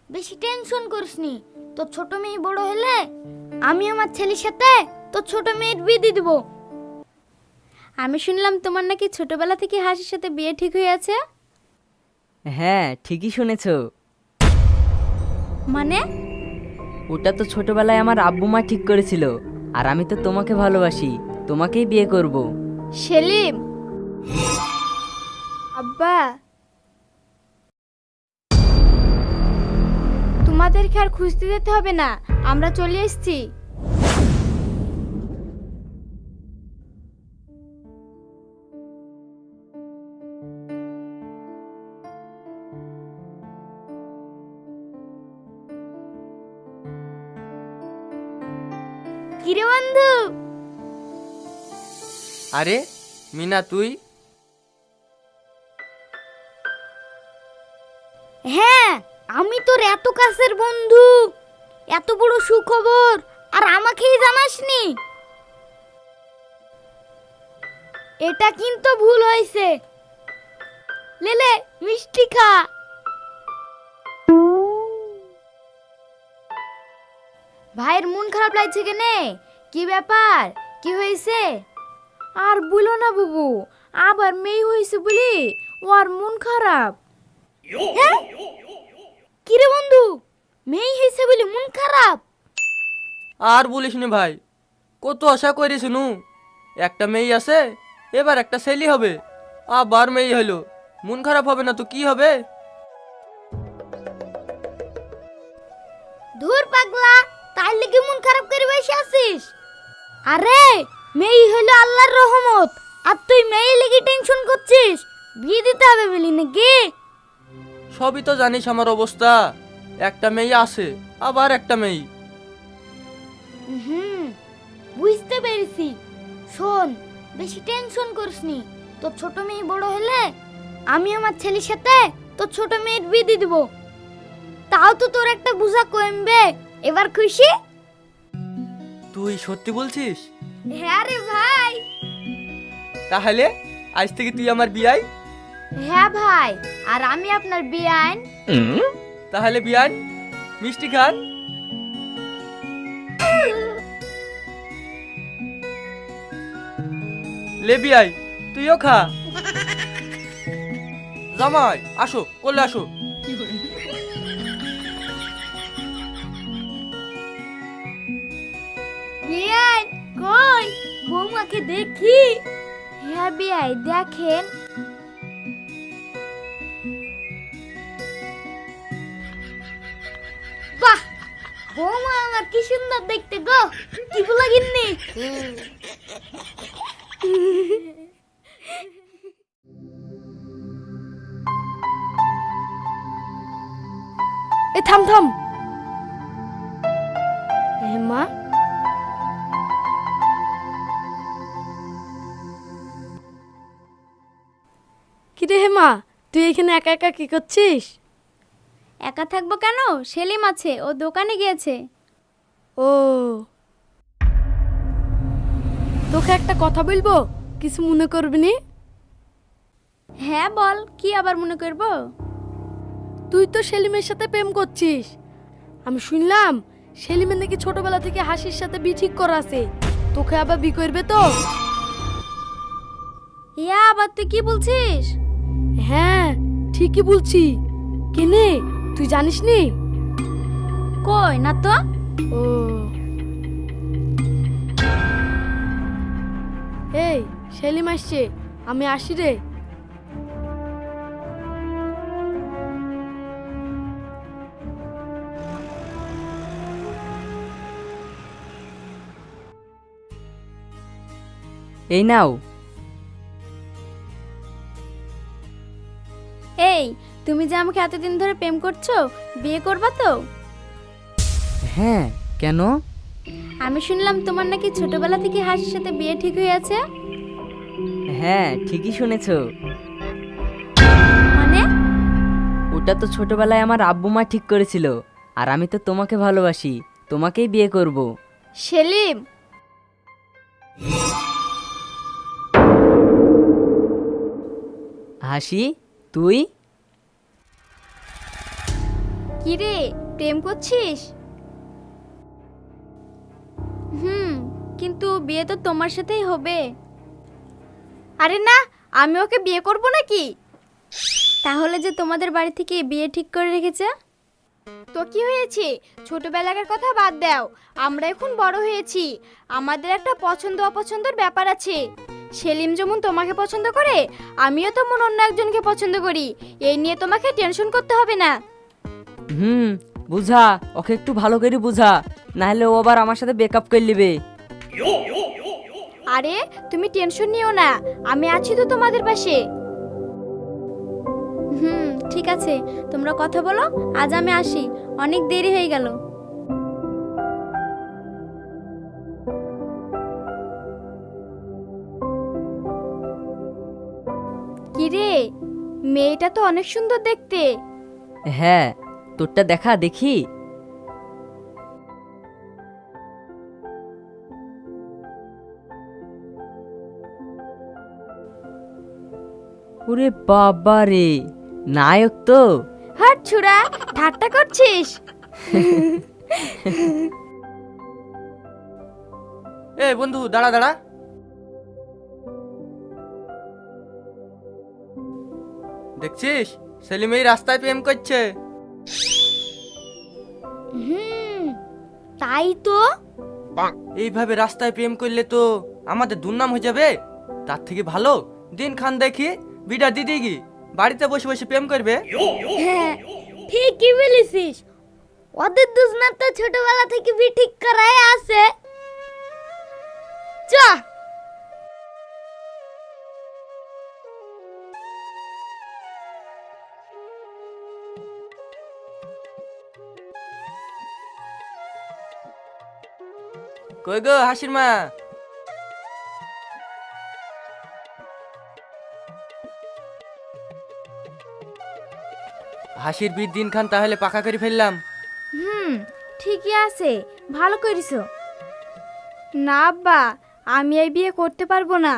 বেশি টেনশন করিসনি। তোর ছোট মেয়ে বড় হলে আমি আমার ছেলের সাথে তোর ছোট মেয়ের বিয়ে দিয়ে দেবো। আমি শুনলাম তোমার নাকি ছোটবেলা থেকে হাসির সাথে বিয়ে ঠিক হয়ে আছে। হ্যাঁ, ঠিকই শুনেছো। মানে? ওটা তো ছোটবেলায় আমার আব্বু মা ঠিক করেছিল, আর আমি তো তোমাকে ভালোবাসি, তোমাকেই বিয়ে করব। সেলিম। আব্বা, তোমাদেরকে আর খুঁজতে যেতে হবে না, আমরা চলে এসেছি। কিরে বন্ধু? আরে মিনা, তুই? হ্যাঁ, আমি তোর এত কাছের বন্ধু, এত বড় সুখবর আর আমাকেই জানাসনি? এটা কিন্তু ভুল হয়েছে। লেলে মিষ্টি খা। ভাইয়ের মন খারাপ লাগছে কেনে? কি ব্যাপার, কি হয়েছে? আর বলো না বাবু, আবার মেয়ে হয়েছে বলি ওর মন খারাপ। হ্যাঁ? কিরে বন্ধু, মেয়ে হয়েছে বলে মন খারাপ? আর বলিস নি ভাই, কত আশা করিস নু। একটা মেয়ে আছে, এবার একটা ছেলে হবে, আবার মেয়ে হলো, মন খারাপ হবে না তো কি হবে? ধুর পাগলা, তাই লেগে মন খারাপ করে বসে আছিস? আরে মেয়ে হলো আল্লাহর রহমত, আর তুই মেয়ে লেগে টেনশন করছিস? বিয়ে দিতে হবে বলি নাকি? সবই তো জানিস আমার অবস্থা, একটা মেয়ে আছে, আবার একটা মেয়ে। হুম, বুঝতে পেরেছি। শোন, বেশি টেনশন করিসনি। তোর ছোট মেয়ে বড় হলে আমি আমার ছেলের সাথে তোর ছোট মেয়ের বিয়ে দিয়ে দেবো। তাও তো তোর একটা বুঝা কমবে। এবার খুশি? তুই সত্যি বলছিস? হ্যাঁ রে ভাই। তাহলে আজ থেকে তুই আমার বিয়াই? হ্যাঁ ভাই, আর আমি আপনার বিয়ান। তাহলে বিয়ান, মিষ্টি খান। লে বিয়াই, তুইও খা। জামাই আসো, কোলে আসো। বিয়ান কই? বৌমাকে দেখি। হ্যাঁ বিয়াই, দেখেন। বাহ, বৌমা আমার কি সুন্দর দেখতে গো। কি বলা গিন্নি? এ থাম থাম। মা, কিরে হেমা, তুই এখানে একা একা কি করছিস? একা থাকবো কেন, সেলিম আছে, ও দোকানে গিয়েছে। ও, তোকে একটা কথা বলবো, কিছু মনে করবি নি? হ্যাঁ বল, কি আবার মনে করবো? তুই তো সেলিমের সাথে প্রেম করছিস। আমি শুনলাম সেলিমের নাকি ছোটবেলা থেকে হাসির সাথে বি ঠিক করা আছে। তোকে আবার বি করবে তো? ইয়া, আবার তুই কি বলছিস? হ্যাঁ, ঠিকই বলছি। কেনে, তুই জানিস নি? কই না তো। ও, এই সেলিম আসছে, আমি আসি রে। এই নাও। এই, তুমি যে আমাকে এতদিন ধরে প্রেম করছো, বিয়ে করবা তো? হ্যাঁ, কেন? আমি শুনলাম তোমার নাকি ছোটবেলা থেকে হাসির সাথে বিয়ে ঠিক হয়ে আছে। হ্যাঁ, ঠিকই শুনেছো। মানে? ওটা তো ছোটবেলায় আমার আব্বু মা ঠিক করেছিল, আর আমি তো তোমাকে ভালোবাসি, তোমাকেই বিয়ে করব। সেলিম। হাসি, তুই? কি রে, প্রেম করছিস? কিন্তু বিয়ে তো তোমার সাথেই হবে। আরে না, আমি ওকে বিয়ে করব নাকি? তাহলে যে তোমাদের বাড়ি থেকে বিয়ে ঠিক করে রেখেছে? তো কি হয়েছে, ছোটবেলাকার কথা বাদ দাও, আমরা এখন বড় হয়েছি, আমাদের একটা পছন্দ অপছন্দের ব্যাপার আছে। সেলিম যেমন তোমাকে পছন্দ করে, আমিও তেমন অন্য একজনকে পছন্দ করি। এই নিয়ে তোমাকে টেনশন করতে হবে না। বুঝা, ওকে একটু ভালো করে বুঝা, নাহলে ও আবার আমার সাথে ব্রেকআপ করে নেবে। আরে তুমি টেনশন নিও না, আমি আছি তো তোমাদের পাশে। ঠিক আছে, তোমরা কথা বলো, আজ আমি আসি, অনেক দেরি হয়ে গেল। কিরে, মেয়েটা তো অনেক সুন্দর দেখতে। হ্যাঁ, তোরটা দেখা দেখি। ওরে বাবা রে, নায়ক তো। হাট ছুড়া, ঠাট্টা করছিস? এ বন্ধু, দাঁড়া দাঁড়া। দেখছিস, সেলিম এই রাস্তায় প্রেম করছে। তাই তো। এইভাবে রাস্তায় প্রেম করলে তো আমাদের দুর্নাম হয়ে যাবে। তার থেকে ভালো দিন খান দেখি বিটা দিদি কি বাড়িতে বসে বসে প্রেম করবে। হ্যাঁ, ঠিকই বলেছিস। ওদের দুজনের তো ছোটবেলা থেকে বি ঠিক করাই আছে। চ। কই গো হাসির মা? হাসির বিয়ের দিন খান তাহলে পাকা করে ফেললাম। ঠিকই আছে, ভালো করিছো। না আব্বা, আমি এই বিয়ে করতে পারবো না।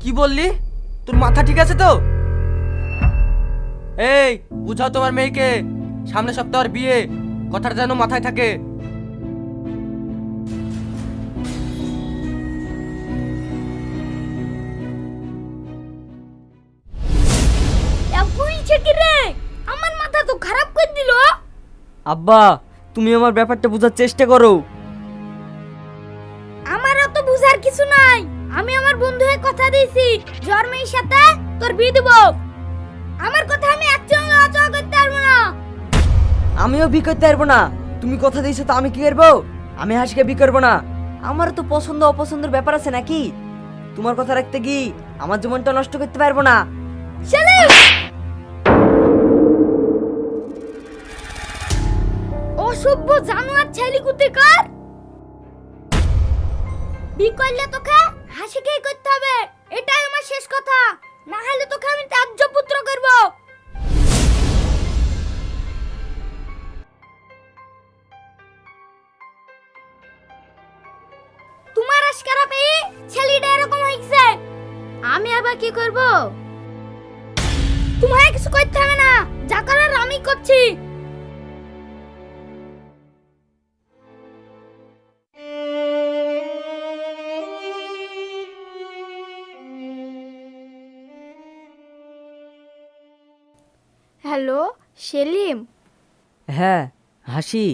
কি বললি? তোর মাথা ঠিক আছে তো? এই বুঝাও তোমার মেয়েকে, সামনের সপ্তাহের বিয়ে, কথাটা যেন মাথায় থাকে। বলছে কি রে? আমার মাথা তো খারাপ করে দিল। আব্বা, তুমি আমার ব্যাপারটা বোঝার চেষ্টা করো। আমার অত বুঝার কিছু নাই। আমি আমার বন্ধুকে কথা দিয়েছি, জ্বর মেয়ের সাথে তোর বিয়ে দেব। আমার কথা আমি একসঙ্গে অচল করতে পারবো না। আমিও বিয়ে করতে পারবো না। তুমি কথা দিয়েছো তো আমি কি করবো? আমি হাসিকে বিয়ে করবো না। আমারও তো পছন্দ অপছন্দের ব্যাপার আছে নাকি? তোমার কথা রাখতে কি আমার জীবনটা নষ্ট করতে পারবো না। সেলিম, অসভ্য জানোয়ার ছেলে কুতিকার। বিয়ে করলে তোকে হাসিকেই করতে হবে, এটাই আমার শেষ কথা। না হলে তোকে আমি ত্যায্য পুত্র করব। তোমার আজকারা পেয়ে ছেলেটা এরকম হয়েছে। আমি আবার কি করব? তোমায় কিছু করতে হবে না, যা করার আমি করছি। হ্যালো সেলিম। হ্যাঁ হাসি,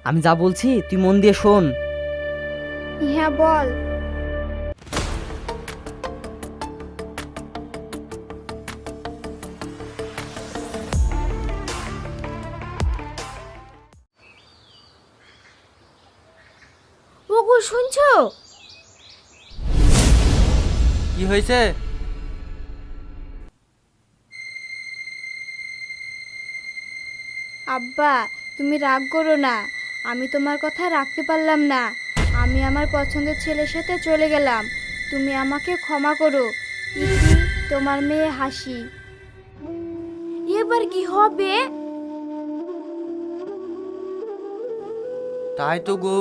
আমি যা বলছি তুই মন দিয়ে শোন। হ্যাঁ বল। ওগো শুনছো? কি হয়েছে? আব্বা, তুমি রাগ করো না, আমি তোমার কথা রাখতে পারলাম না। আমি আমার পছন্দের ছেলের সাথে চলে গেলাম, তুমি আমাকে ক্ষমা করো। ইতি, তোমার মেয়ে হাসি। এবার কি হবে? তাই তো গো,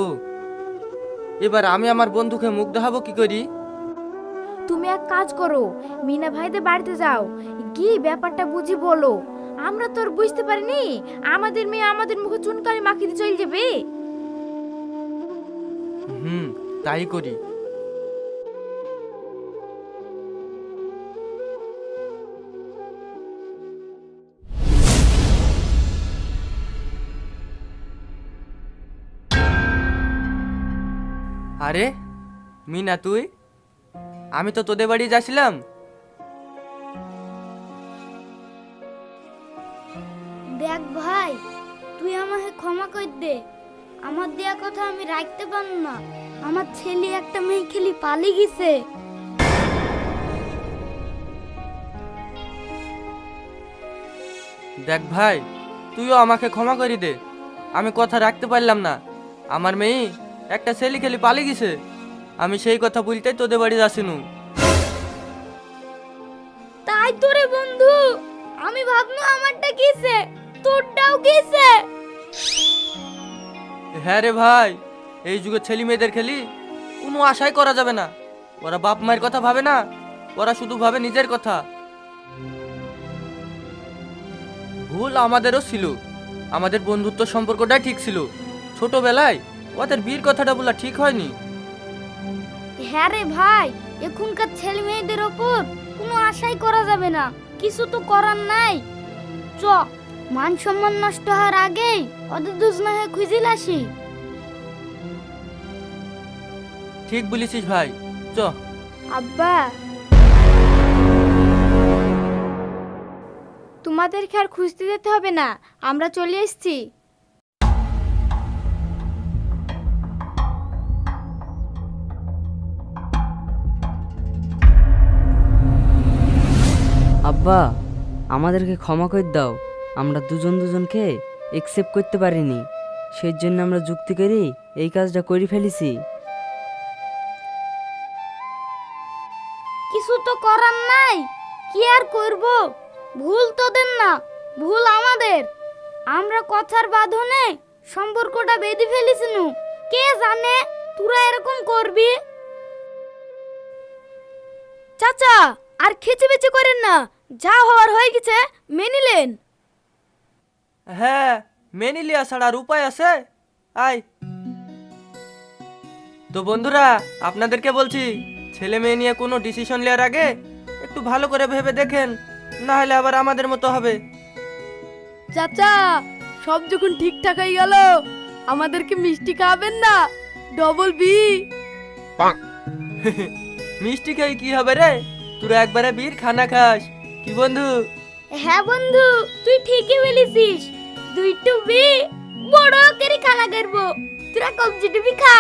এবার আমি আমার বন্ধুকে মুখ দেখাবো কি করি? তুমি এক কাজ করো, মিনা ভাইদের বাড়িতে যাও, গিয়ে ব্যাপারটা বুঝি বলো। আমরা তোর বুঝতে পারিনি আমাদের মেয়ে আমাদের মুখে চুনকালি মাখিয়ে দিয়ে চলে যাবে। হুম, তাই করি। আরে মিনা, তুই? আমি তো তোদের বাড়ি যাচ্ছিলাম। দেখ ভাই, তুই আমাকে ক্ষমা করে দে। আমার দেয়া কথা আমি রাখতে পারব না। আমার ছেলে একটা মেয়ে খেলি পালিয়ে গেছে। দেখ ভাই, তুইও আমাকে ক্ষমা করে দে। আমি কথা রাখতে পারলাম না। আমার মেয়ে একটা ছেলে খেলি পালিয়ে গেছে। আমি সেই কথা বলতে তোদের বাড়ি যাচ্ছিনু। তাই তো রে বন্ধু, আমি ভাবনু আমারটা গেছে, তোরটাও গেছে। হ্যাঁ রে ভাই, এই যুগে ছেলে মেয়েদের খেলি কোনো আশাই করা যাবে না। ওরা বাপ মায়ের কথা ভাবে না, ওরা শুধু ভাবে নিজের কথা। ভুল আমাদেরও ছিল। আমাদের বন্ধুত্ব সম্পর্কটাই ঠিক ছিল। ছোটবেলায় ওদের বীর কথাটা বলা ঠিক হয়নি। হ্যাঁ রে ভাই, এখনকার ছেলে মেয়েদের ওপর কোনো আশাই করা যাবে না। কিছু তো করার নাই। চ, মান সম্মান নষ্ট হওয়ার আগেই ওদের দুজনাকে খুঁজে আসি। ঠিক বলেছিস ভাই, চ। আব্বা, তোমাদেরকে আর খুঁজতে যেতে হবে না, আমরা চলে এসেছি। আব্বা, আমাদেরকে ক্ষমা করে দাও। আমরা দুজন দুজনকে একসেপ্ট করতে পারিনি, সেই জন্য আমরা যুক্তি করে এই কাজটা করে ফেলেছি। কিছু তো করার নাই, কি আর করব? ভুল তোদের না, ভুল আমাদের। আমরা কথার বাঁধনে সম্পর্কটা বেঁধে ফেলেছিনু। কে জানে তোরা এরকম করবি। চাচা, আর খেচেবেচে করেন না, যা হওয়ার হয়ে গেছে, মেনে নিলেন। হ্যাঁ, মেনে লিয়া ছাড়া আর উপায় আছে? আয় তো বন্ধুরা, আপনাদেরকে বলছি, ছেলে মেয়ে নিয়ে কোনো ডিসিশন নেওয়ার আগে একটু ভালো করে ভেবে দেখেন, না হলে আবার আমাদের মতো হবে। চাচা, সব যখন ঠিকঠাক হয়ে গেল, আমাদেরকে মিষ্টি খাওয়াবেন না? Double B. মিষ্টি খেয়ে কি হবে রে? তোরা একবারে বীর খানা খাস কি বন্ধু? হ্যাঁ বন্ধু, তুই ঠিকই বলেছিস। দুই টুবি বড় করে খানা করবো, তোরা কবজি টুবি খা।